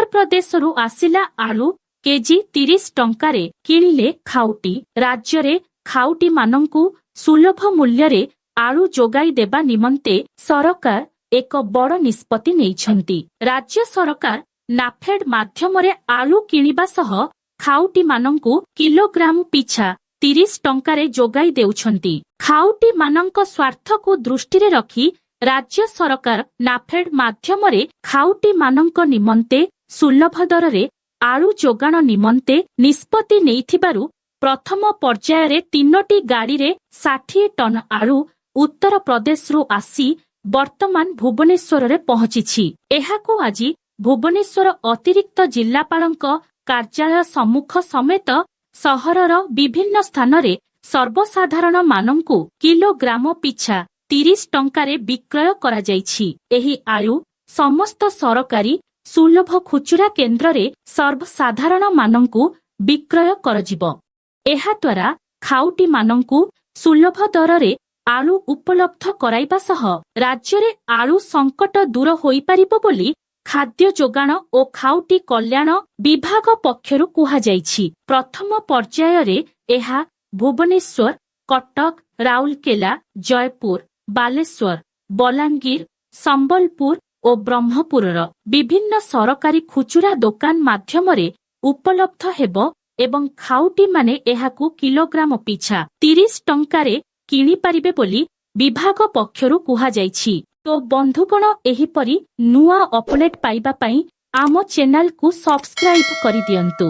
ମଧ୍ୟପ୍ରଦେଶରୁ ଆସିଲା ଆଳୁ କେଜି 30 ଟଙ୍କାରେ କିଣିଲେ ଖାଉଟି। ରାଜ୍ୟରେ ଖାଉଟିମାନଙ୍କୁ ସୁଲଭ ମୂଲ୍ୟରେ ଆଳୁ ଯୋଗାଇ ଦେବା ନିମନ୍ତେ ସରକାର ଏକ ବଡ଼ ନିଷ୍ପତ୍ତି ନେଇଛନ୍ତି। ରାଜ୍ୟ ସରକାର ନାଫେଡ୍ ମାଧ୍ୟମରେ ଆଳୁ କିଣିବା ସହ ଖାଉଟିମାନଙ୍କୁ କିଲୋଗ୍ରାମ ପିଛା 30 ଟଙ୍କାରେ ଯୋଗାଇ ଦେଉଛନ୍ତି। ଖାଉଟିମାନଙ୍କ ସ୍ୱାର୍ଥକୁ ଦୃଷ୍ଟିରେ ରଖି ରାଜ୍ୟ ସରକାର ନାଫେଡ୍ ମାଧ୍ୟମରେ ଖାଉଟିମାନଙ୍କ ନିମନ୍ତେ ସୁଲଭ ଦରରେ ଆଳୁ ଯୋଗାଣ ନିମନ୍ତେ ନିଷ୍ପତ୍ତି ନେଇଥିବାରୁ ପ୍ରଥମ ପର୍ଯ୍ୟାୟରେ 3ଟି ଗାଡ଼ିରେ 60 ଟନ୍ ଆଳୁ ଉତ୍ତରପ୍ରଦେଶରୁ ଆସି ବର୍ତ୍ତମାନ ଭୁବନେଶ୍ୱରରେ ପହଞ୍ଚିଛି। ଏହାକୁ ଆଜି ଭୁବନେଶ୍ୱର ଅତିରିକ୍ତ ଜିଲ୍ଲାପାଳଙ୍କ କାର୍ଯ୍ୟାଳୟ ସମ୍ମୁଖ ସମେତ ସହରର ବିଭିନ୍ନ ସ୍ଥାନରେ ସର୍ବସାଧାରଣ ମାନଙ୍କୁ କିଲୋଗ୍ରାମ ପିଛା 30 ଟଙ୍କାରେ ବିକ୍ରୟ କରାଯାଇଛି। ଏହି ଆଳୁ ସମସ୍ତ ସରକାରୀ ସୁଲଭ ଖୁଚୁରା କେନ୍ଦ୍ରରେ ସର୍ବସାଧାରଣ ମାନଙ୍କୁ ବିକ୍ରୟ କରାଯିବ। ଏହାଦ୍ୱାରା ଖାଉଟିମାନଙ୍କୁ ସୁଲଭ ଦରରେ ଆଳୁ ଉପଲବ୍ଧ କରାଇବା ସହ ରାଜ୍ୟରେ ଆଳୁ ସଂକଟ ଦୂର ହୋଇପାରିବ ବୋଲି ଖାଦ୍ୟ ଯୋଗାଣ ଓ ଖାଉଟି କଲ୍ୟାଣ ବିଭାଗ ପକ୍ଷରୁ କୁହାଯାଇଛି। ପ୍ରଥମ ପର୍ଯ୍ୟାୟରେ ଏହା ଭୁବନେଶ୍ୱର, କଟକ, ରାଉରକେଲା, ଜୟପୁର, ବାଲେଶ୍ୱର, ବଲାଙ୍ଗୀର, ସମ୍ବଲପୁର ଓ ବ୍ରହ୍ମପୁରର ବିଭିନ୍ନ ସରକାରୀ ଖୁଚୁରା ଦୋକାନ ମାଧ୍ୟମରେ ଉପଲବ୍ଧ ହେବ ଏବଂ ଖାଉଟିମାନେ ଏହାକୁ କିଲୋଗ୍ରାମ ପିଛା 30 ଟଙ୍କାରେ କିଣିପାରିବେ ବୋଲି ବିଭାଗ ପକ୍ଷରୁ କୁହାଯାଇଛି। ତ ବନ୍ଧୁଗଣ, ଏହିପରି ନୂଆ ଅପଡେଟ୍ ପାଇବା ପାଇଁ ଆମ ଚ୍ୟାନେଲକୁ ସବସ୍କ୍ରାଇବ କରିଦିଅନ୍ତୁ।